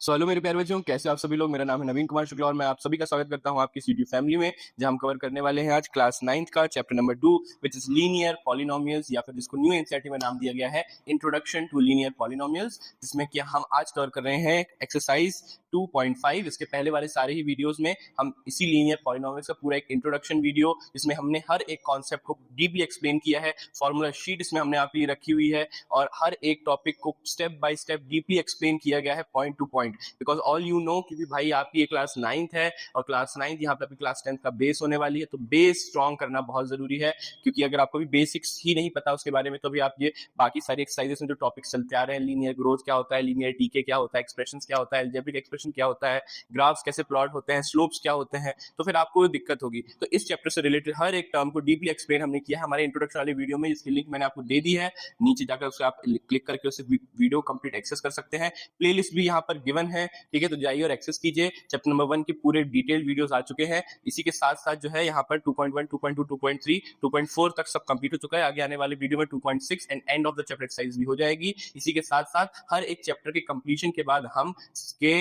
Hello मेरे प्यारे बच्चों, कैसे आप सभी लोग। मेरा नाम है नवीन कुमार शुक्ला और मैं आप सभी का स्वागत करता हूं आपकी यूट्यूब फैमिली में, जहां हम कवर करने वाले हैं आज क्लास 9th का chapter number 2 which is linear polynomials, या फिर जिसको न्यू एनसीईआरटी में नाम दिया गया है इंट्रोडक्शन टू लीनियर पॉलिनोमियल्स, जिसमें कि हम आज कवर कर रहे हैं एक्सरसाइज 2.5। इसके पहले वाले सारे ही वीडियोस में हम इसी लीनियर पॉलिनोमियल्स का पूरा एक इंट्रोडक्शन वीडियो, जिसमें हमने हर एक कॉन्सेप्ट को डीपली एक्सप्लेन किया है, फॉर्मूला शीट इसमें हमने आपके लिए रखी हुई है और हर एक टॉपिक को step by step deeply explain किया गया है point two point, because all you know कि भाई आपकी ये क्लास 9th है और क्लास 9th यहाँ पे आपकी क्लास 10th का बेस होने वाली है, तो बेस स्ट्रॉन्ग करना बहुत जरूरी है। क्योंकि अगर आपको भी बेसिक्स ही नहीं पता उसके बारे में, तो भी आप ये बाकी सारी एक्सरसाइजेस में जो टॉपिक्स चलते आ रहे हैं, लीनियर ग्रोथ क्या होता है, लीनियर डीके क्या होता है, एक्सप्रेशंस क्या होता है, अलजेब्रिक एक्सप्रेशन क्या होता है, ग्राफ्स कैसे प्लॉट होते हैं, स्लोप्स क्या होते हैं, तो फिर आपको दिक्कत होगी। तो इस चैप्टर से रिलेटेड हर एक टर्म को डीपली एक्सप्लेन हमने किया है हमारे इंट्रोडक्शन वाले वीडियो में, जिसकी लिंक मैंने आपको दे दी है। नीचे जाकर उसे आप क्लिक करके उसे वीडियो कंप्लीट एक्सेस कर सकते हैं। प्लेलिस्ट भी यहाँ पर गिवन है, ठीक है, तो जाइए और एक्सेस कीजिए। चैप्टर नंबर 1 के पूरे डिटेल वीडियोस आ चुके हैं। इसी के साथ साथ जो है यहाँ पर 2.1, 2.2, 2.3, 2.4 तक सब कंप्लीट हो चुका है। आगे आने वाले वीडियो में 2.6 and end of the chapter exercise भी हो जाएगी। इसी के साथ साथ हर एक चैप्टर के कंप्लीशन के बाद हम के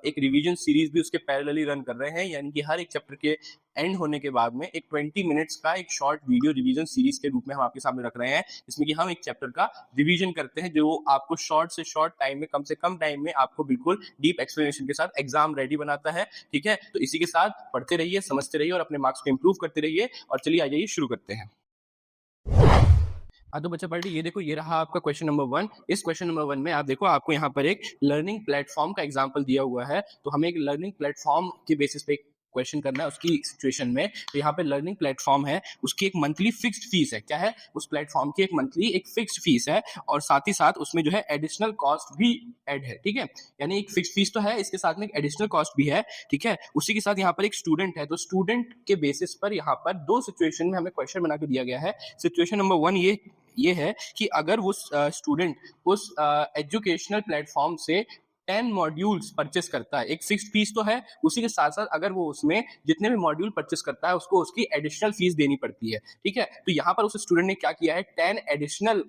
एक रिवीजन सीरीज भी उसके पैरेलली रन कर रहे हैं, यानी कि हर एक चैप्टर के एंड होने के बाद में एक 20 मिनट्स का एक शॉर्ट वीडियो रिवीजन सीरीज के रूप में हम आपके सामने रख रहे हैं, जिसमें कि हम एक चैप्टर का रिवीजन करते हैं, जो आपको शॉर्ट से शॉर्ट टाइम में, कम से कम टाइम में आपको बिल्कुल डीप एक्सप्लेनेशन के साथ एग्जाम रेडी बनाता है। ठीक है, तो इसी के साथ पढ़ते रहिए, समझते रहिए और अपने मार्क्स को इंप्रूव करते रहिए। और चलिए आ जाइए, शुरू करते हैं। तो बच्चा पढ़ ली, ये देखो, ये रहा आपका क्वेश्चन नंबर 1। इस क्वेश्चन नंबर 1 में आप देखो, आपको यहाँ पर एक लर्निंग प्लेटफॉर्म का एग्जांपल दिया हुआ है। तो हमें एक लर्निंग प्लेटफॉर्म के बेसिस पे क्वेश्चन करना है उसकी सिचुएशन में। तो यहाँ पे लर्निंग प्लेटफॉर्म है, उसकी एक मंथली फिक्स्ड फीस है। क्या है? उस प्लेटफॉर्म की एक मंथली एक फिक्स्ड फीस है और साथ ही साथ उसमें जो है एडिशनल कॉस्ट भी ऐड है। ठीक है, यानी एक फिक्स्ड फीस तो है, इसके साथ में एक एडिशनल कॉस्ट भी है। ठीक है, उसी के साथ यहाँ पर एक स्टूडेंट है, तो स्टूडेंट के बेसिस पर यहाँ पर दो सिचुएशन में हमें क्वेश्चन बना के दिया गया है। सिचुएशन नंबर 1 ये है कि अगर वो स्टूडेंट उस एजुकेशनल प्लेटफॉर्म से 10 मॉड्यूल्स परचेस करता है, एक फिक्स्ड फीस तो है, उसी के साथ साथ अगर वो उसमें जितने भी मॉड्यूल परचेस करता है उसको उसकी एडिशनल फीस देनी पड़ती है। ठीक है, तो यहाँ पर उस स्टूडेंट ने क्या किया है, 10 एडिशनल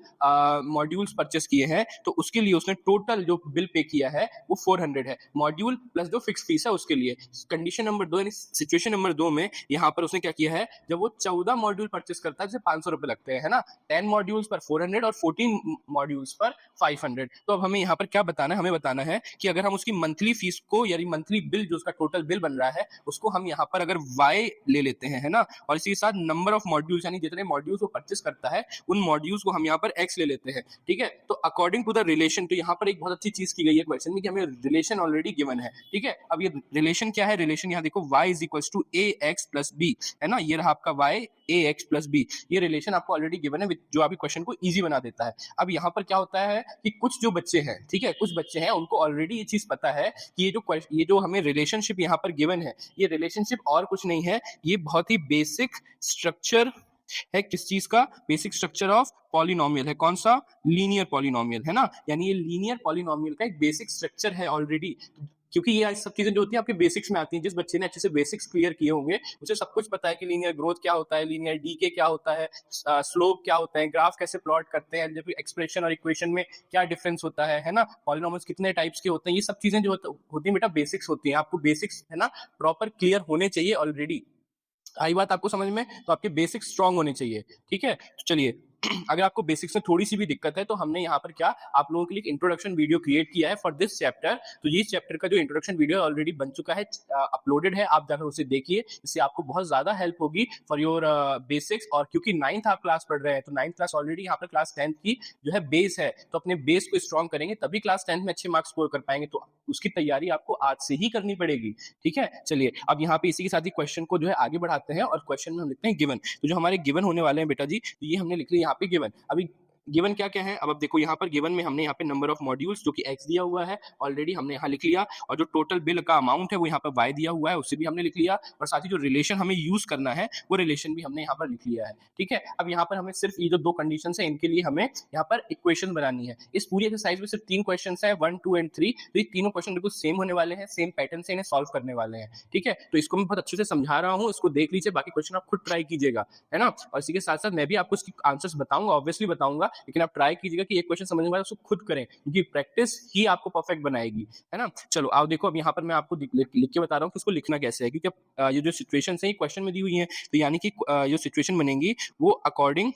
मॉड्यूल्स परचेस किए हैं, तो उसके लिए उसने टोटल जो बिल पे किया है वो 400 है, मॉड्यूल प्लस जो फिक्स फीस है उसके लिए। कंडीशन नंबर 2 यानी सिचुएशन नंबर 2 में यहाँ पर उसने क्या किया है, जब वो 14 मॉड्यूल परचेस करता है, जैसे 500 रुपए लगते हैं, है ना, 10 मॉड्यूल्स पर 400 और 14 मॉड्यूल्स पर 500। तो अब हमें यहाँ पर क्या बताना है, हमें बताना है कि अगर हम उसकी मंथली फीस को, यानी मंथली बिल जो उसका टोटल बिल बन रहा है, उसको हम यहाँ पर अगर y ले लेते हैं, है ना, और इसी के साथ नंबर ऑफ मॉड्यूल्स, यानी जितने मॉड्यूल्स वो परचेस करता है उन मॉड्यूल्स को हम यहाँ पर x ले लेते हैं। ठीक है, तो अकॉर्डिंग टू द रिलेशन, तो यहाँ पर एक बहुत अच्छी चीज की गई है क्वेश्चन में कि हमें रिलेशन ऑलरेडी गिवन है। ठीक है, अब ये रिलेशन क्या है, रिलेशन यहाँ देखो, y is equal to A x plus B, है ना, ये रहा आपका y A x plus B, ये रिलेशन आपको ऑलरेडी गिवन है, जो आपके क्वेश्चन को इजी बना देता है। अब यहाँ पर क्या होता है कि कुछ जो बच्चे हैं, ठीक है, कुछ बच्चे हैं उनको ऑलरेडी ये चीज पता है कि ये जो हमें रिलेशनशिप यहाँ पर गिवन है, ये रिलेशनशिप और कुछ नहीं है, ये बहुत ही बेसिक स्ट्रक्चर है। किस चीज का? बेसिक स्ट्रक्चर ऑफ पॉलिनोमियल है। कौन सा? लीनियर पॉलिनोमियल, है ना, यानी ये लीनियर पॉलिनोमियल का एक बेसिक स्ट्रक्चर है ऑलरेडी। क्योंकि ये सब चीजें जो होती है आपके बेसिक्स में आती हैं। जिस बच्चे ने अच्छे से बेसिक्स क्लियर किए होंगे उसे सब कुछ पता है कि लीनियर ग्रोथ क्या होता है, लीनियर डीके क्या होता है, स्लोप क्या होता है, ग्राफ कैसे प्लॉट करते हैं, जब एक्सप्रेशन और इक्वेशन में क्या डिफरेंस होता है ना, पॉलिनोमियल्स कितने टाइप्स के होते हैं, ये सब चीजें जो होती हैं बेटा बेसिक्स होती हैं। आपको बेसिक्स, है ना, प्रॉपर क्लियर होने चाहिए ऑलरेडी। आई बात आपको समझ में? तो आपके बेसिक्स स्ट्रांग होने चाहिए। ठीक है, तो चलिए, अगर आपको बेसिक्स में थोड़ी सी भी दिक्कत है तो हमने यहाँ पर क्या आप लोगों के लिए इंट्रोडक्शन वीडियो क्रिएट किया है फॉर दिस चैप्टर। तो ये चैप्टर का जो इंट्रोडक्शन वीडियो ऑलरेडी बन चुका है, अपलोडेड है, आप जाकर उसे देखिए, इससे आपको बहुत ज्यादा हेल्प होगी फॉर योर बेसिक्स। और क्योंकि 9th आप क्लास पढ़ रहे हैं, तो 9th क्लास ऑलरेडी यहाँ पर क्लास 10th की जो है बेस है, तो अपने बेस को स्ट्रॉन्ग करेंगे तभी क्लास 10th में अच्छे मार्क्स स्कोर कर पाएंगे। तो उसकी तैयारी आपको आज से ही करनी पड़ेगी। ठीक है, चलिए अब यहाँ पे इसी के साथ ही क्वेश्चन को जो है आगे बढ़ाते हैं और क्वेश्चन में हम लिखते हैं गिवन। तो जो हमारे गिवन होने वाले हैं बेटा जी, तो ये हमने लिख लिया यहाँ पे गिवन। अभी गिवन क्या क्या है, अब देखो यहाँ पर गिवन में हमने यहाँ पे नंबर ऑफ मॉड्यूल्स जो कि x दिया हुआ है ऑलरेडी हमने यहाँ लिख लिया, और जो टोटल बिल का अमाउंट है वो यहाँ पर y दिया हुआ है, उससे भी हमने लिख लिया, और साथ ही जो रिलेशन हमें यूज करना है वो रिलेशन भी हमने यहाँ पर लिख लिया है। ठीक है, अब यहाँ पर हमें सिर्फ ये जो दो कंडीशन है इनके लिए हमें यहाँ पर इक्वेशन बनानी है। इस पूरी एक्सरसाइज में सिर्फ 3 क्वेश्चन है, 1, 2 एंड 3। तो ये तीनों क्वेश्चन बिल्कुल सेम होने वाले हैं, सेम पैटर्न से इन्हें सॉल्व करने वाले हैं। ठीक है, तो इसको मैं बहुत अच्छे से समझा रहा हूँ, इसको देख लीजिए, बाकी क्वेश्चन आप खुद ट्राई कीजिएगा, है ना, और इसी के साथ साथ मैं भी आपको इसकी आंसर्स बताऊंगा, ऑब्वियसली बताऊंगा, लेकिन आप ट्राई कीजिएगा कि एक क्वेश्चन समझने के बाद उसको खुद करें, क्योंकि प्रैक्टिस ही आपको परफेक्ट बनाएगी, है ना। चलो आओ देखो, अब यहाँ पर मैं आपको लिख के बता रहा हूँ कि उसको लिखना कैसे है, क्योंकि ये जो सिचुएशन है क्वेश्चन में दी हुई है, तो यानी कि जो सिचुएशन बनेगी वो अकॉर्डिंग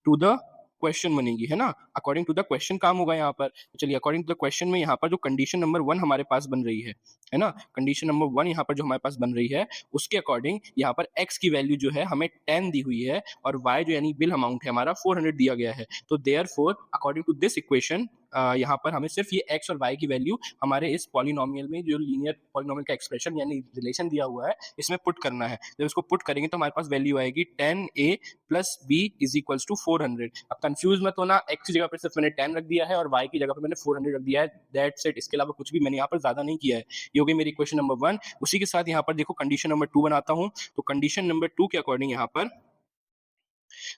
टू द क्वेश्चन बनेगी, है ना। अकॉर्डिंग टू द क्वेश्चन काम होगा यहाँ पर। तो चलिए, अकॉर्डिंग टू द क्वेश्चन में यहाँ पर जो कंडीशन नंबर 1 हमारे पास बन रही है ना, कंडीशन नंबर 1 यहाँ पर जो हमारे पास बन रही है, उसके अकॉर्डिंग यहाँ पर x की वैल्यू जो है हमें 10 दी हुई है, और y जो यानी बिल अमाउंट है हमारा 400 दिया गया है। तो therefore according to this equation यहाँ पर हमें सिर्फ ये x और y की वैल्यू हमारे इस पॉलिनोमियल में, जो लीनियर पॉलिनोमियल का एक्सप्रेशन यानी रिलेशन दिया हुआ है, इसमें पुट करना है। जब इसको पुट करेंगे तो हमारे पास वैल्यू आएगी 10a plus b is equals to 400। अब कंफ्यूज मत होना, x की जगह पर सिर्फ मैंने 10 रख दिया है और y की जगह पर मैंने 400 रख दिया है, दैट्स इट। इसके अलावा कुछ भी मैंने यहाँ पर ज्यादा नहीं किया है। ये हो गई मेरी क्वेश्चन नंबर 1। उसी के साथ यहाँ पर देखो कंडीशन नंबर 2 बनाता हूँ। तो कंडीशन नंबर 2 के अकॉर्डिंग यहाँ पर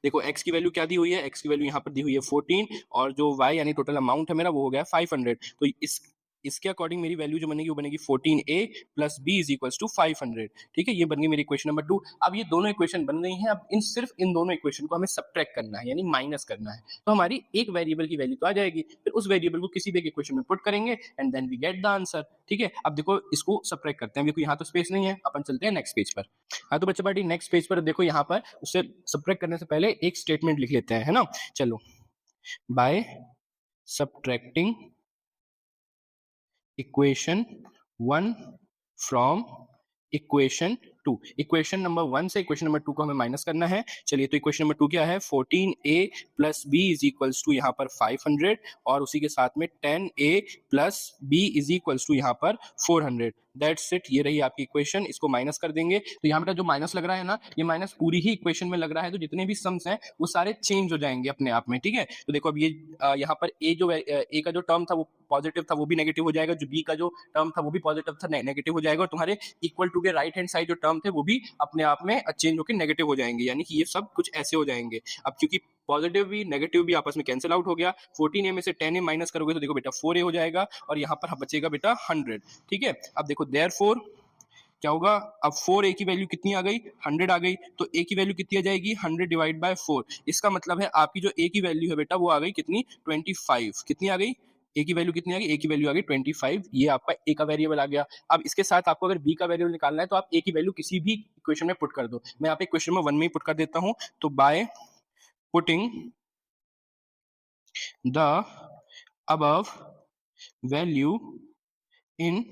देखो x की वैल्यू क्या दी हुई है, x की वैल्यू यहाँ पर दी हुई है 14, और जो y यानी टोटल अमाउंट है मेरा वो हो गया 500। तो इसके अकॉर्डिंग मेरी वैल्यू जो बनेगी वो बनेगी 14a plus b is equals to 500। ठीक है, ये बन गई मेरी इक्वेशन नंबर 2। अब ये दोनों इक्वेशन बन गई हैं, अब सिर्फ इन दोनों इक्वेशन को हमें सब्ट्रैक्ट करना है, यानी माइनस करना है। तो हमारी एक वेरिएबल की वैल्यू तो आ जाएगी, फिर उस वेरिएबल को किसी भी एक इक्वेशन में पुट करेंगे and then we get the answer. ठीक है, अब देखो इसको सब्ट्रैक्ट करते हैं। देखो यहाँ तो स्पेस नहीं है, अपन चलते हैं नेक्स्ट पेज पर। हाँ तो बच्चे पार्टी नेक्स्ट पेज पर देखो, यहाँ पर उससे सब्ट्रैक्ट करने से पहले एक स्टेटमेंट लिख लेते हैं, है ना। चलो, by subtracting equation 1 from equation 2, equation number 1 से इक्वेशन नंबर 2 को हमें माइनस करना है। चलिए, तो इक्वेशन नंबर 2 क्या है, 14a plus b is equals to यहाँ पर 500, और उसी के साथ में 10a plus b is equals to यहाँ पर 400। दैट्स इट, ये रही आपकी इक्वेशन। इसको माइनस कर देंगे तो यहाँ पर जो माइनस लग रहा है ना, ये माइनस पूरी ही इक्वेशन में लग रहा है, तो जितने भी सम्स हैं वो सारे चेंज हो जाएंगे अपने आप में। ठीक है, तो देखो अब ये यहाँ पर a का जो टर्म था वो पॉजिटिव था, वो भी नेगेटिव हो जाएगा, जो b का जो टर्म था वो भी पॉजिटिव था, नेगेटिव हो जाएगा, और तुम्हारे इक्वल टू के राइट हैंड साइड जो टर्म थे वो भी अपने आप में चेंज होकर नेगेटिव हो जाएंगे, यानी कि ये सब कुछ ऐसे हो जाएंगे। अब क्योंकि पॉजिटिव भी नेगेटिव भी आपस में कैंसिल आउट हो गया, 14a में से 10a माइनस करोगे तो देखो बेटा 4a हो जाएगा, और यहाँ पर बचेगा बेटा 100। ठीक है, अब देखो देयरफॉर क्या होगा, अब 4a की वैल्यू कितनी आ गई, 100 आ गई, तो a की वैल्यू कितनी आ जाएगी, 100 डिवाइड बाय 4। इसका मतलब है आपकी जो a की वैल्यू है बेटा वो आ गई कितनी, 25। कितनी आ गई, a की वैल्यू कितनी आ गई, a की वैल्यू आ गई 25। ये आपका a का वेरिएबल आ गया। अब इसके साथ आपको अगर b का वेरिएबल निकालना है तो आप a की वैल्यू किसी भी इक्वेशन में पुट कर दो। मैं यहाँ पे इक्वेशन में 1 में ही पुट कर देता हूँ। तो by putting the above value in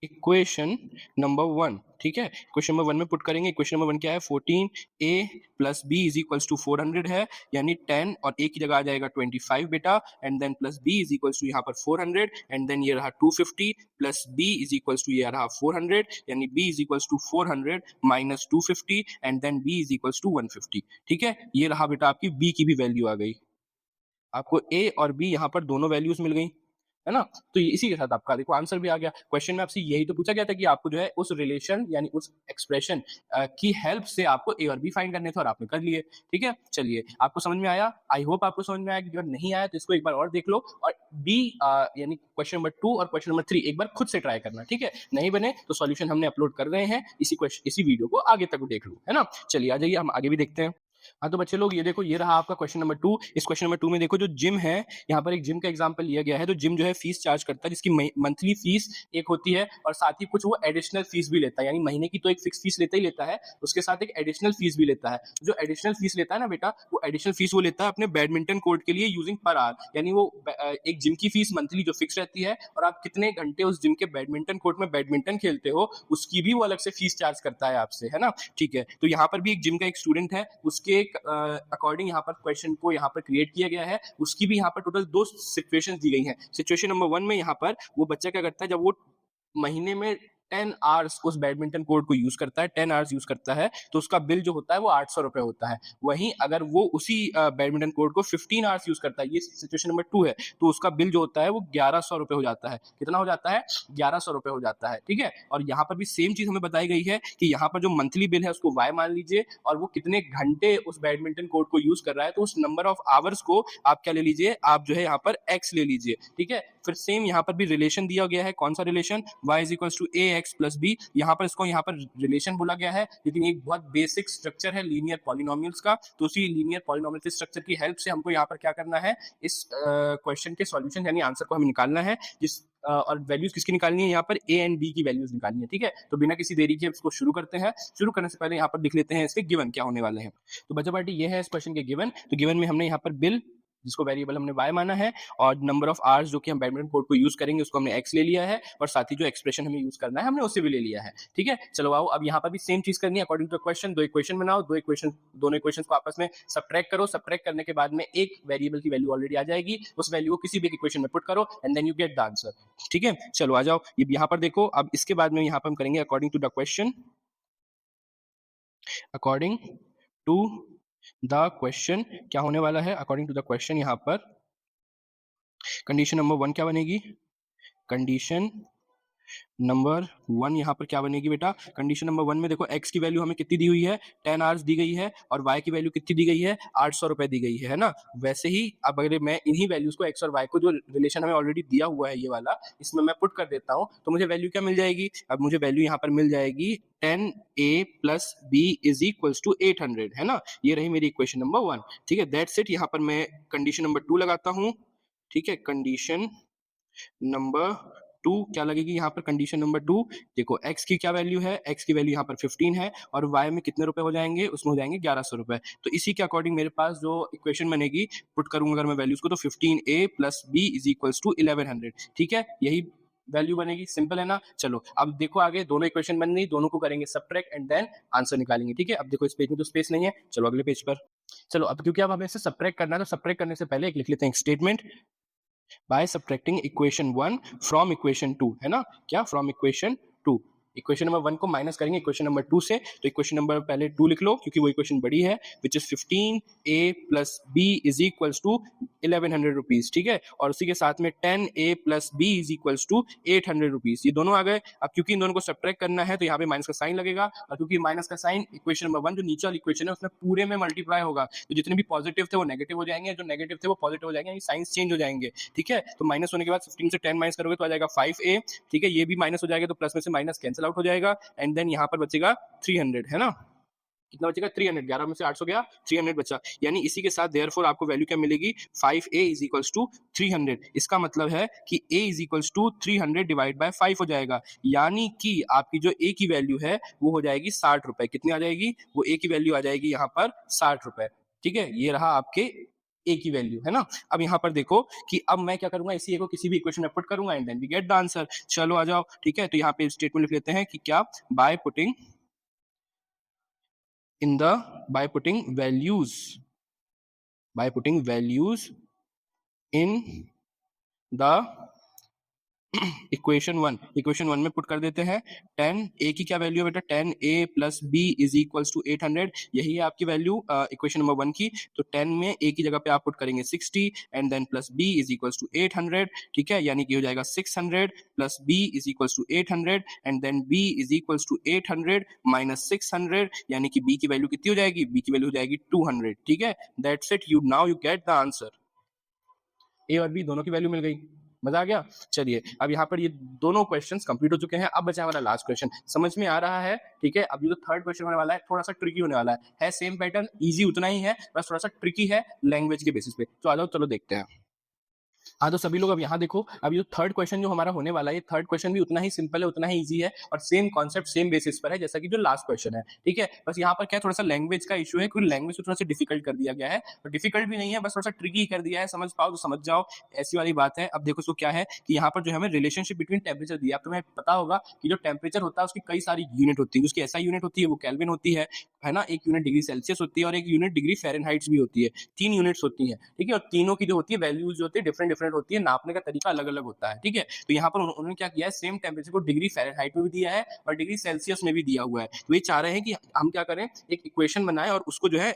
equation number 1। ठीक है, इक्वेशन नंबर 1 में पुट करेंगे। इक्वेशन नंबर 1 क्या है, 14a plus b is equals to 400 है, यानी 10 और a की जगह आ जाएगा 25 बेटा, and then plus b is equals to यहाँ पर 400, एंड देन ये रहा 250 plus b is equals to ये रहा 400, यानी b is equals to 400 minus 250, and then b is equals to 150। ठीक है, ये रहा बेटा आपकी b की भी वैल्यू आ गई। आपको a और b यहाँ पर दोनों वैल्यूज मिल गई, है ना। तो इसी के साथ आपका देखो आंसर भी आ गया। क्वेश्चन में आपसे यही तो पूछा गया था कि आपको जो है उस रिलेशन यानी उस एक्सप्रेशन की हेल्प से आपको ए और बी फाइंड करने थे, और आपने कर लिए। ठीक है, चलिए आपको समझ में आया, आई होप आपको समझ में आया। अगर नहीं आया तो इसको एक बार और देख लो, और बी यानी क्वेश्चन नंबर 2 और क्वेश्चन नंबर 3 एक बार खुद से ट्राई करना। ठीक है, नहीं बने तो सॉल्यूशन हमने अपलोड कर रहे हैं, इसी वीडियो को आगे तक देख लो, है ना। चलिए आ जाइए, हम आगे भी देखते हैं। हाँ तो बच्चे लोग ये देखो, ये रहा आपका क्वेश्चन नंबर 2। इस क्वेश्चन नंबर 2 में देखो जो जिम है, यहाँ पर एक जिम का एग्जांपल लिया गया है। तो जिम जो है फीस चार्ज करता है, जिसकी मंथली फीस एक होती है, और साथ ही कुछ वो एडिशनल फीस भी लेता है, यानी महीने की तो एक फिक्स फीस लेता ही लेता है, उसके साथ एक एडिशनल फीस भी लेता है। जो एडिशनल फीस लेता है ना बेटा, वो एडिशनल फीस वो लेता है अपने बैडमिंटन कोर्ट के लिए यूजिंग पर आवर, यानी वो एक जिम की फीस मंथली जो फिक्स रहती है, और आप कितने घंटे उस जिम के बैडमिंटन कोर्ट में बैडमिंटन खेलते हो उसकी भी वो अलग से फीस चार्ज करता है आपसे, है ना। ठीक है, तो यहाँ पर भी एक जिम का एक स्टूडेंट है, उसके अकॉर्डिंग यहाँ पर क्वेश्चन को यहाँ पर क्रिएट किया गया है। उसकी भी यहाँ पर टोटल 2 सिचुएशंस दी गई हैं। सिचुएशन नंबर 1 में यहाँ पर वो बच्चा क्या करता है, जब वो महीने में 10 आवर्स उस बैडमिंटन कोर्ट को यूज करता है, 10 आवर्स यूज करता है, तो उसका बिल जो होता है वो 800 रुपए होता है। वहीं अगर वो उसी बैडमिंटन कोर्ट को 15 आवर्स यूज करता है, ये सिचुएशन नंबर 2 है, तो उसका बिल जो होता है वो 1100 रुपए हो जाता है। कितना हो जाता है, 1100 रुपए हो जाता है। ठीक है, और यहाँ पर भी सेम चीज हमें बताई गई है कि यहाँ पर जो मंथली बिल है उसको y मान लीजिए, और वो कितने घंटे उस बैडमिंटन कोर्ट को यूज कर रहा है, तो उस नंबर ऑफ आवर्स को आप क्या ले लीजिए, आप जो है यहाँ पर x ले लीजिए। ठीक है, फिर सेम यहाँ पर भी रिलेशन दिया गया है। कौन सा relation, y is equal to X plus B, यहाँ पर इसको यहाँ पर रिलेशन बोला गया है, लेकिन एक बहुत बेसिक स्ट्रक्चर है लीनियर पॉलिनोमियल्स का। तो उसी लीनियर पॉलिनोमियल के स्ट्रक्चर की हेल्प से हमको यहाँ पर क्या करना है, इस क्वेश्चन के सॉल्यूशन यानी आंसर को हमें निकालना है, जिस और वैल्यूज किसकी निकालनी है, यहाँ पर ए एंड बी की वैल्यूज निकालनी है। ठीक है, तो बिना किसी देरी के इसको शुरू करते हैं। शुरू करने से पहले यहाँ पर लिख लेते हैं इसके गिवन क्या होने वाले हैं। तो बच्चा पार्टी ये है इस क्वेश्चन के गिवन। तो गिवन में हमने यहाँ पर बिल, जिसको वेरिएबल हमने y माना है, और नंबर ऑफ आवर्स जो कि हम बैडमिंटन कोर्ट को यूज करेंगे उसको हमने x ले लिया है, और साथ ही जो एक्सप्रेशन हमें यूज करना है हमने उसे भी ले लिया है। ठीक है, चलो आओ अब यहाँ पर भी सेम चीज करनी है अकॉर्डिंग टू क्वेश्चन। दो इक्वेशन बनाओ, दोनों इक्वेशन को आपस में सब्ट्रैक्ट करो। सब्ट्रैक्ट करने के बाद में एक वेरिएबल की वैल्यू ऑलरेडी आ जाएगी, उस वैल्यू को किसी भी इक्वेशन में पुट करो and then you get the answer. ठीक है, चलो आ जाओ यहाँ पर देखो। अब इसके बाद में यहाँ पर हम करेंगे according to the question. According to the question क्या होने वाला है, अकॉर्डिंग टू द क्वेश्चन यहाँ पर कंडीशन नंबर 1 क्या बनेगी, कंडीशन नंबर 1 यहाँ पर क्या बनेगी बेटा, कंडीशन नंबर 1 में देखो x की वैल्यू हमें कितनी दी हुई है, 10 आवर्स दी गई है, और y की वैल्यू कितनी दी गई है, 800 रुपए दी गई है ना। वैसे ही अब अगर मैं इन्हीं वैल्यूज को x और y को जो रिलेशन हमें ऑलरेडी दिया हुआ है ये वाला, इसमें मैं पुट कर देता हूँ, तो मुझे वैल्यू क्या मिल जाएगी, अब मुझे वैल्यू यहाँ पर मिल जाएगी 10a plus b is equals to 800, है ना। ये रही मेरी इक्वेशन नंबर 1। ठीक है, दैट्स इट। यहाँ पर मैं कंडीशन नंबर 2 लगाता हूँ। ठीक है, कंडीशन नंबर 2 क्या लगेगी यहाँ पर, कंडीशन नंबर 2 देखो x की क्या वैल्यू है, x की वैल्यू यहाँ पर 15 है, और y में कितने रुपए हो जाएंगे, उसमें हो जाएंगे 1100 रुपए। तो इसी के अकॉर्डिंग मेरे पास जो इक्वेशन बनेगी, पुट करूंगा अगर मैं वैल्यूज को, तो 15a plus b is equals to 1100। ठीक है, यही वैल्यू बनेगी, सिंपल है ना। चलो अब देखो आगे दोनों इक्वेशन बन गई, दोनों को करेंगे सब्ट्रैक्ट एंड देन आंसर निकालेंगे। ठीक है, अब देखो इस पेज में तो स्पेस नहीं है, चलो अगले पेज पर। चलो अब क्योंकि अब हमें इसे सब्ट्रैक्ट करना है, तो सब्ट्रैक्ट करने से पहले एक लिख लेते हैं statement, by subtracting equation 1 from equation 2, है ना, क्या from equation 2। इक्वेशन नंबर 1 को माइनस करेंगे इक्वेशन नंबर 2 से, तो इक्वेशन नंबर पहले 2 लिख लो क्योंकि वो इक्वेशन बड़ी है, which is 15a plus b is equals to 1100 rupees. ठीक है, और उसी के साथ में 10a plus b is equals to 800 rupees. ये दोनों आ गए। अब क्योंकि इन दोनों को सब्ट्रैक्ट करना है तो यहाँ पे माइनस का साइन लगेगा, और क्योंकि माइनस का साइन इक्वेशन नंबर 1 जो नीचे वाली इक्वेशन है उसमें पूरे में मल्टीप्लाई होगा, तो जितने भी पॉजिटिव थे वो नेगेटिव हो जाएंगे, जो नेगेटिव थे वो पॉजिटिव हो जाएंगे, यानी साइंस चेंज हो जाएंगे। ठीक है, तो माइनस होने के बाद 15 से 10 माइनस करोगे तो आ जाएगा 5a। ठीक है, ये भी माइनस हो जाएगा, तो प्लस में से माइनस कैंसिल आउट हो जाएगा, एंड देन यहाँ पर बचेगा 300, है ना। कितना बचेगा, 300, 11 में से 800 गया, 300 बचा, यानी इसी के साथ देयरफॉर आपको वैल्यू क्या मिलेगी, 5a इज इक्वल्स टू 300। इसका मतलब है कि a is equals to 300 divide by 5 हो जाएगा, यानी कि आपकी जो a की वैल्यू है वो हो जाएगी 60 रुपए। कितनी आ जाएगी, वो a की वैल्यू आ जाएगी यहाँ पर 60 रुपए। ठीक है, ये रहा आपके ए की वैल्यू, है ना। अब यहाँ पर देखो कि अब मैं क्या करूंगा, इसी ए को किसी भी इक्वेशन में पुट करूंगा and then we get the answer. चलो आ जाओ। ठीक है, तो यहाँ पे स्टेटमेंट लिख लेते हैं कि क्या, by putting values in the equation 1 में पुट कर देते हैं। 10 a की क्या वैल्यू है बेटा, 10a plus b is equals to 800, यही है आपकी वैल्यू इक्वेशन नंबर 1 की। तो 10 में a की जगह पे आप पुट करेंगे 60 and then plus b is equals to 800। ठीक है, यानी कि हो जाएगा 600 plus b is equals to 800 and then b is equals to 800 minus 600, यानी कि b की वैल्यू कितनी हो जाएगी, b की वैल्यू हो जाएगी 200। ठीक है, that's it, you now you get the answer. a और b दोनों की वैल्यू मिल गई, मजा आ गया। चलिए अब यहाँ पर ये दोनों क्वेश्चंस कंप्लीट हो चुके हैं। अब बचा हमारा लास्ट क्वेश्चन, समझ में आ रहा है। ठीक है, अब ये जो थर्ड क्वेश्चन होने वाला है थोड़ा सा ट्रिकी होने वाला है सेम पैटर्न, इजी उतना ही है, बस थोड़ा सा ट्रिकी है लैंग्वेज के बेसिस पे। तो आ जाओ, चलो देखते हैं। हाँ, तो सभी लोग अब यहाँ देखो, अब ये थर्ड क्वेश्चन जो हमारा होने वाला है, ये थर्ड क्वेश्चन भी उतना ही सिंपल है, उतना ही इजी है, और सेम कॉन्सेप्ट सेम बेसिस पर है जैसा कि जो लास्ट क्वेश्चन है। ठीक है, बस यहाँ पर क्या थोड़ा सा लैंग्वेज का इशू है, क्योंकि लैंग्वेज को थोड़ा सा डिफिकल्ट कर दिया गया है, और डिफिकल्ट भी नहीं है, बस थोड़ा सा ट्रिकी कर दिया है। समझ पाओ तो समझ जाओ, ऐसी वाली बात है। अब देखो इसको क्या है कि यहाँ पर जो हमें रिलेशनशिप बिटवीन टेम्परेचर दिया, अब तुम्हें पता होगा कि जो टेम्परेचर होता है उसकी कई सारी यूनिट होती है। उसकी ऐसा यूनिट होती है वो केल्विन होती है ना, एक यूनिट डिग्री सेल्सियस होती है, और एक यूनिट डिग्री फ़ारेनहाइट भी होती है। 3 यूनिट्स होती हैं। ठीक है, और तीनों की जो होती है वैल्यूज जो होती है डिफरेंट डिफरेंट होती है, नापने का तरीका अलग अलग होता है। ठीक है, तो यहाँ पर उन्होंने क्या किया है, सेम टेम्परेचर को डिग्री फ़ारेनहाइट में भी दिया है और डिग्री सेल्सियस में भी दिया हुआ है। तो ये चाह रहे हैं कि हम क्या करें, एक इक्वेशन बनाएं और उसको जो है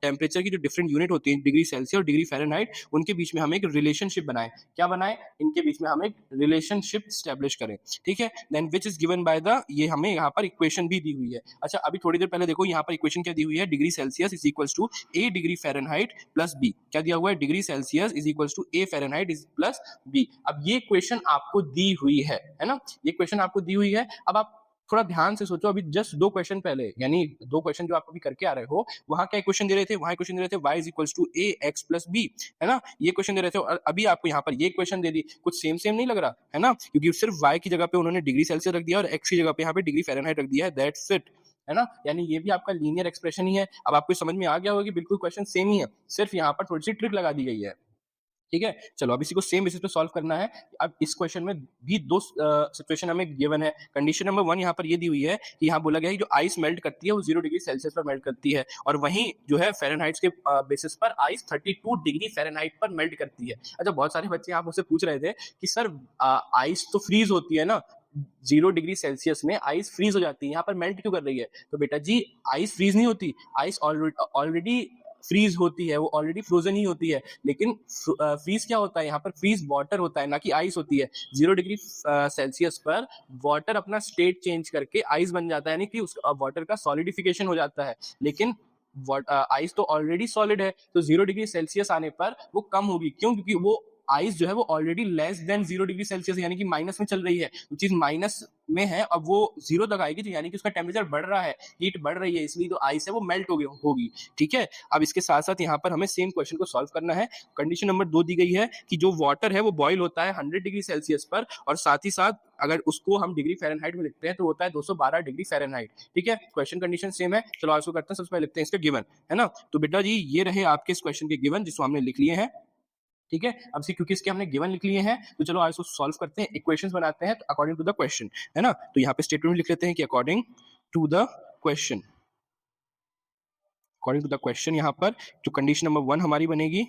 टेम्परेचर की जो डिफरेंट यूनिट होती है, डिग्री सेल्सियस और डिग्री फ़ारेनहाइट, उनके बीच में हम एक रिलेशनशिप बनाएं। क्या बनाएं? इनके बीच में हम एक रिलेशनशिप स्टैब्लिश करें। ठीक है, then which is given by the, ये हमें यहाँ पर इक्वेशन भी दी हुई है। अच्छा, अभी थोड़ी देर पहले देखो यहाँ पर इक्वेशन क्या दी हुई है, degree Celsius is equal to a degree Fahrenheit plus b. क्या दिया हुआ है? Degree Celsius is equal to a Fahrenheit is plus b. अब ये क्वेश्चन आपको दी हुई है ना, ये क्वेश्चन आपको दी हुई है। अब आप थोड़ा ध्यान से सोचो, अभी जस्ट 2 क्वेश्चन पहले, यानी 2 क्वेश्चन जो आप अभी करके आ रहे हो, वहां क्या क्वेश्चन दे रहे थे? वहां क्वेश्चन दे रहे थे y is equal to A x plus B, है ना, ये क्वेश्चन दे रहे थे। और अभी आपको यहाँ पर ये क्वेश्चन दे दी, कुछ सेम सेम नहीं लग रहा है ना, क्योंकि सिर्फ y की जगह पे उन्होंने डिग्री सेल्सियस रख दिया और x की जगह पे यहाँ पे डिग्री फ़ारेनहाइट रख दिया है, दैट्स इट, है ना। यानी ये भी आपका लीनियर एक्सप्रेशन ही है। अब आपको समझ में आ गया होगा कि बिल्कुल क्वेश्चन सेम ही है, सिर्फ यहाँ पर थोड़ी सी ट्रिक लगा दी गई है। ठीक है, चलो अब इसी को सेम बेसिस पे सॉल्व करना है। अब इस क्वेश्चन में भी 2 सिचुएशन हमें गिवन है। कंडीशन नंबर 1 यहाँ पर ये दी हुई है कि यहाँ बोला गया है कि जो आइस मेल्ट करती है वो 0 डिग्री सेल्सियस पर मेल्ट करती है, और वहीं जो है फ़ारेनहाइट के बेसिस पर आइस 32 डिग्री फ़ारेनहाइट पर मेल्ट करती है। अच्छा, बहुत सारे बच्चे यहाँ मुझसे पूछ रहे थे कि सर आइस तो फ्रीज होती है ना, 0 डिग्री सेल्सियस में आइस फ्रीज हो जाती है, यहाँ पर मेल्ट क्यों कर रही है? तो बेटा जी, आइस फ्रीज नहीं होती, आइस ऑलरेडी फ्रीज होती है, वो ऑलरेडी फ्रोजन ही होती है। लेकिन फ्रीज क्या होता है? यहाँ पर फ्रीज वाटर होता है, ना कि आइस होती है। 0 डिग्री सेल्सियस पर वाटर अपना स्टेट चेंज करके आइस बन जाता है, यानी कि उस वाटर का सॉलिडिफिकेशन हो जाता है। लेकिन आइस तो ऑलरेडी सॉलिड है, तो 0 डिग्री सेल्सियस आने पर वो कम होगी। क्यों? क्योंकि वो आइस जो है वो already less than 0 degree Celsius, यानी कि माइनस में चल रही है। वो चीज माइनस में है, अब वो 0 तक आएगी, तो यानी कि उसका टेम्परेचर बढ़ रहा है, हीट बढ़ रही है, इसलिए जो आइस है वो मेल्ट होगी। ठीक है, अब इसके साथ साथ यहाँ पर हमें सेम क्वेश्चन को सॉल्व करना है। कंडीशन नंबर 2 दी गई है कि जो वाटर है वो बॉयल होता है 100 डिग्री सेल्सियस पर, और साथ ही साथ अगर उसको हम डिग्री फ़ारेनहाइट में लिखते हैं तो होता है 212 डिग्री फ़ारेनहाइट। ठीक है, क्वेश्चन कंडीशन सेम है। चलो आज को करते हैं, सबसे पहले लिखते हैं इसका गिवन, है ना। तो बेटा जी, ये रहे आपके इस क्वेश्चन के गिवन, जिसको हमने लिख लिए हैं। ठीक है, अब से क्योंकि इसके हमने गिवन लिख लिए हैं, तो चलो आज इसको सॉल्व करते हैं, इक्वेशंस बनाते हैं अकॉर्डिंग टू द क्वेश्चन, है ना। तो यहाँ पे स्टेटमेंट लिख लेते हैं कि according to the question, according to the question यहाँ पर जो कंडीशन नंबर 1 हमारी बनेगी,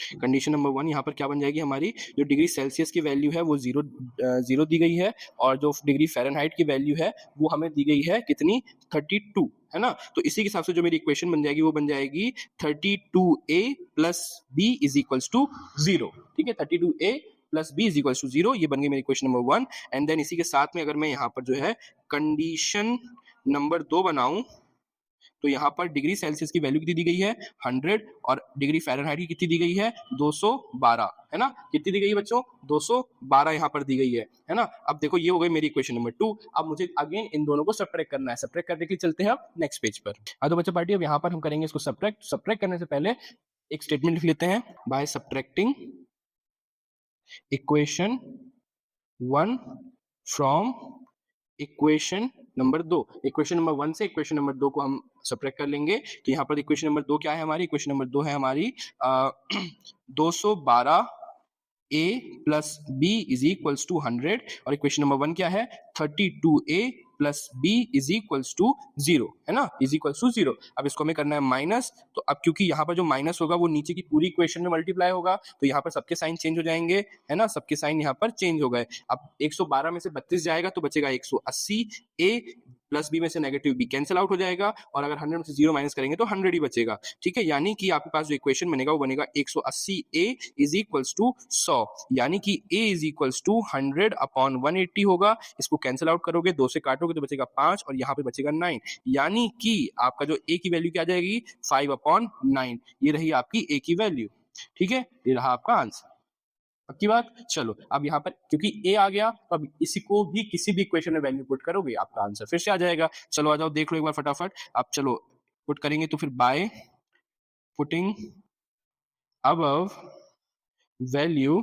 कंडीशन नंबर 1 यहाँ पर क्या बन जाएगी हमारी, जो डिग्री सेल्सियस की वैल्यू है वो 0 दी गई है, और जो डिग्री फ़ारेनहाइट की वैल्यू है वो हमें दी गई है कितनी, 32, है ना। तो इसी के हिसाब से जो मेरी इक्वेशन बन जाएगी वो बन जाएगी 32a plus b is equals to 0। ठीक है, 32a plus b is equals to 0, ये बन गई मेरी इक्वेशन नंबर 1। एंड देन इसी के साथ में अगर मैं यहाँ पर जो है कंडीशन नंबर 2 बनाऊं, तो यहाँ पर डिग्री सेल्सियस की वैल्यू कितनी दी गई है, 100, और डिग्री फ़ारेनहाइट की कितनी दी गई है, 212, है ना। कितनी दी गई है बच्चों, 212 यहाँ पर दी गई है ना। अब देखो, ये हो गई मेरी इक्वेशन नंबर 2। अब मुझे अगेन इन दोनों को सब्ट्रैक्ट करना है। सब्ट्रैक्ट करने के लिए चलते हैं अब नेक्स्ट पेज पर। तो बच्चों पार्टी, अब यहाँ पर हम करेंगे इसको सब्ट्रैक्ट करने से पहले एक स्टेटमेंट लिख लेते हैं, by subtracting equation 1 from equation number 2। Equation number 1 से इक्वेशन नंबर 2 को हम सब्ट्रैक्ट कर लेंगे। तो यहाँ पर इक्वेशन नंबर 2 क्या है हमारी, इक्वेशन नंबर 2 है हमारी 212 a plus b is equals to 100, और इक्वेशन नंबर 1 क्या है, 32a plus b is equals to 0, है ना, इज इक्वल्स टू 0। अब इसको हमें करना है माइनस, तो अब क्योंकि यहाँ पर जो माइनस होगा वो नीचे की पूरी इक्वेशन में मल्टीप्लाई होगा, तो यहाँ पर सबके साइन चेंज हो जाएंगे, है ना, सबके साइन यहाँ पर चेंज हो गए। अब 112 में से 32 जाएगा तो बचेगा 180, a प्लस बी में से नेगेटिव बी कैंसिल आउट हो जाएगा, और अगर 100 में से 0 माइनस करेंगे तो 100 ही बचेगा। ठीक है, यानी कि आपके पास जो इक्वेशन बनेगा वो बनेगा 180a इज इक्वल्स टू 100, यानी कि a is equals to 100 upon 180 होगा। इसको कैंसिल आउट करोगे, 2 से काटोगे तो बचेगा 5, और यहाँ पे बचेगा 9, यानी कि आपका जो a की वैल्यू क्या आ जाएगी, 5 अपॉन 9। ये रही आपकी a की वैल्यू। ठीक है, ये रहा आपका आंसर। पक्की बात। चलो अब यहाँ पर क्योंकि a आ गया, तो अब इसी को भी किसी भी इक्वेशन में वैल्यू पुट करोगे, आपका आंसर फिर से आ जाएगा। चलो आ जाओ, देख लो एक बार फटाफट। अब चलो पुट करेंगे, तो फिर by putting above value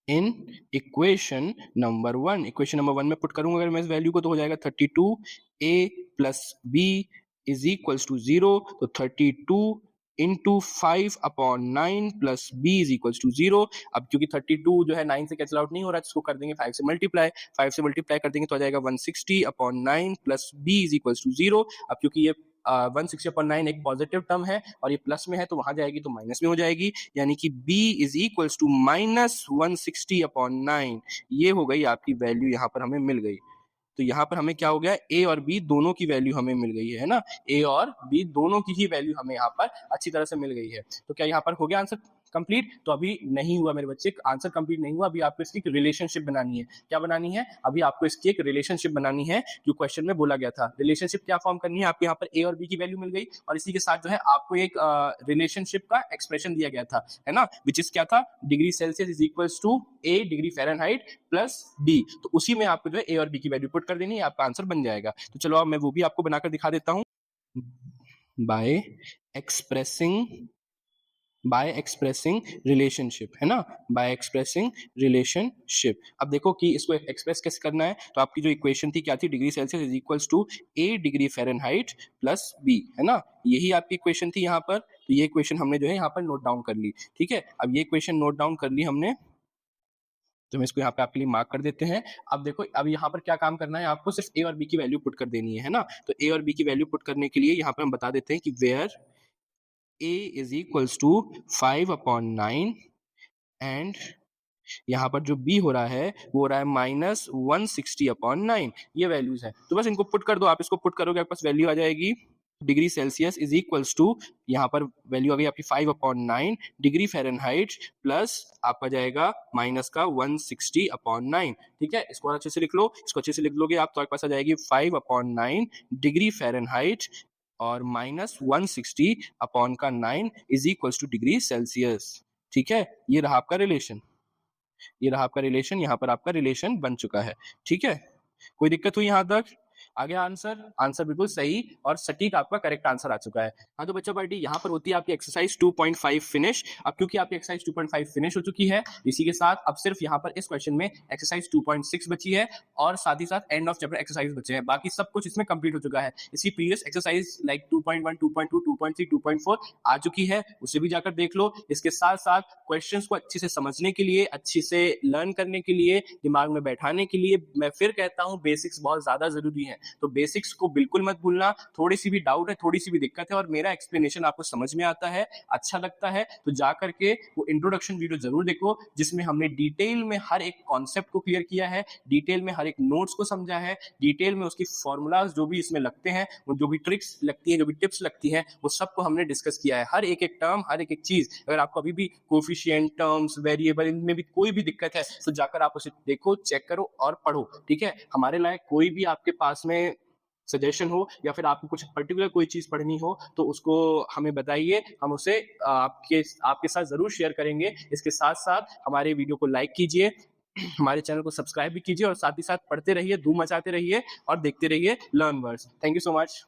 in equation number 1, equation number 1 में पुट करूंगा अगर मैं इस वैल्यू को, तो हो जाएगा 32a plus b is equals to 0, तो 32 into 5 upon 9 plus b is equals to 0। अब क्योंकि 32 जो है 9 से कैंसिल आउट नहीं हो रहा है, इसको कर देंगे 5 से मल्टीप्लाई, 5 से मल्टीप्लाई कर देंगे तो आ जाएगा 160 upon 9 plus b is equals to 0। अब क्योंकि ये 160 अपॉन 9 एक पॉजिटिव टर्म है और ये प्लस में है, तो वहां जाएगी तो माइनस में हो जाएगी, यानी कि b is equals to minus 160 upon 9। ये हो गई आपकी वैल्यू, यहाँ पर हमें मिल गई। तो यहाँ पर हमें क्या हो गया, ए और बी दोनों की वैल्यू हमें मिल गई है ना, ए और बी दोनों की ही वैल्यू हमें यहाँ पर अच्छी तरह से मिल गई है। तो क्या यहाँ पर हो गया आंसर कंप्लीट? तो अभी नहीं हुआ मेरे बच्चे, आंसर कंप्लीट नहीं हुआ, अभी आपको इसकी एक रिलेशनशिप बनानी है। क्या बनानी है? अभी आपको इसकी एक रिलेशनशिप बनानी है जो क्वेश्चन में बोला गया था। रिलेशनशिप क्या फॉर्म करनी है? आपको यहाँ पर ए और बी की वैल्यू मिल गई और इसी के साथ जो है आपको एक रिलेशनशिप का एक्सप्रेशन दिया गया था, है ना, विच इज क्या था, degree Celsius is equals to a degree Fahrenheit plus b. तो उसी में आपको जो है ए और बी की वैल्यू पुट कर देनी है, आपका आंसर बन जाएगा। तो चलो अब मैं वो भी आपको बनाकर दिखा देता हूँ। बाय एक्सप्रेसिंग रिलेशनशिप, है ना, बाय एक्सप्रेसिंग रिलेशनशिप। अब देखो कि इसको एक्सप्रेस कैसे करना है। तो आपकी जो इक्वेशन थी क्या थी, degree Celsius is equals to a degree Fahrenheit plus B, है ना, यही आपकी इक्वेशन थी यहाँ पर। तो ये इक्वेशन हमने जो है यहाँ पर नोट डाउन कर ली, ठीक है। अब ये इक्वेशन नोट डाउन कर ली हमने, तो हम इसको यहाँ पे आपके लिए मार्क कर देते हैं। अब देखो अब यहाँ पर क्या काम करना है, आपको सिर्फ ए और बी की वैल्यू पुट कर देनी है ना। तो ए और बी की वैल्यू पुट करने के लिए यहाँ पर हम बता देते हैं कि where a is equals to 5/9 and यहाँ पर जो b हो रहा है वो हो रहा है -160/9, ये वैल्यूज है। तो बस इनको पुट कर दो, आप इसको पुट करोगे आपके पास वैल्यू आ जाएगी degree Celsius is equals to, यहाँ पर वैल्यू आ गई आपकी 5/9 डिग्री फ़ारेनहाइट प्लस आपका जाएगा माइनस का 160/9, ठीक है। इसको अच्छे से लिख लो, इसको अच्छे से लिख लोगे आप तो आपके पास आ जाएगी 5/9 डिग्री फ़ारेनहाइट और -160/9 is equals two degree Celsius, ठीक है। ये रहा आपका रिलेशन, ये रहा आपका रिलेशन, यहाँ पर आपका रिलेशन बन चुका है, ठीक है। कोई दिक्कत हुई यहाँ तक? आ गया आंसर? आंसर बिल्कुल सही और सटीक आपका करेक्ट आंसर आ चुका है। हाँ तो बच्चों पार्टी यहाँ पर होती है आपकी एक्सरसाइज 2.5 फिनिश। अब क्योंकि आपकी एक्सरसाइज 2.5 फिनिश हो चुकी है, इसी के साथ अब सिर्फ यहाँ पर इस क्वेश्चन में एक्सरसाइज 2.6 बची है और साथ ही साथ एंड ऑफ चैप्टर एक्सरसाइज बचे हैं। बाकी सब कुछ इसमें कंप्लीट हो चुका है। इसकी प्रीवियस एक्सरसाइज लाइक 2.1, 2.2, 2.3, 2.4 आ चुकी है, उसे भी जाकर देख लो। इसके साथ साथ क्वेश्चंस को अच्छे से समझने के लिए, अच्छे से लर्न करने के लिए, दिमाग में बैठाने के लिए मैं फिर कहता हूँ बेसिक्स बहुत ज्यादा जरूरी है। तो बेसिक्स को बिल्कुल मत भूलना। थोड़ी सी भी डाउट है, थोड़ी सी भी दिक्कत है और मेरा एक्सप्लेनेशन आपको समझ में आता है, अच्छा लगता है, तो जाकर के वो इंट्रोडक्शन वीडियो जरूर देखो जिसमें हमने डिटेल में हर एक कॉन्सेप्ट को क्लियर किया है, डिटेल में हर एक नोट्स को समझा है, डिटेल में उसकी फॉर्मूलाज जो भी इसमें लगते हैं, वो जो भी ट्रिक्स लगती है, जो भी टिप्स लगती है, वो सबको हमने डिस्कस किया है। हर एक टर्म, हर एक चीज, अगर आपको अभी भी कोफिशिएंट टर्म्स, वेरिएबल, इनमें भी कोई भी दिक्कत है तो जाकर आप उसे देखो, चेक करो और पढ़ो, ठीक है। हमारे लायक कोई भी आपके पास में सजेशन हो या फिर आपको कुछ पर्टिकुलर कोई चीज पढ़नी हो तो उसको हमें बताइए, हम उसे आपके साथ जरूर शेयर करेंगे। इसके साथ साथ हमारे वीडियो को लाइक कीजिए, हमारे चैनल को सब्सक्राइब भी कीजिए और साथ ही साथ पढ़ते रहिए, धूम मचाते रहिए और देखते रहिए learn words. Thank you so much.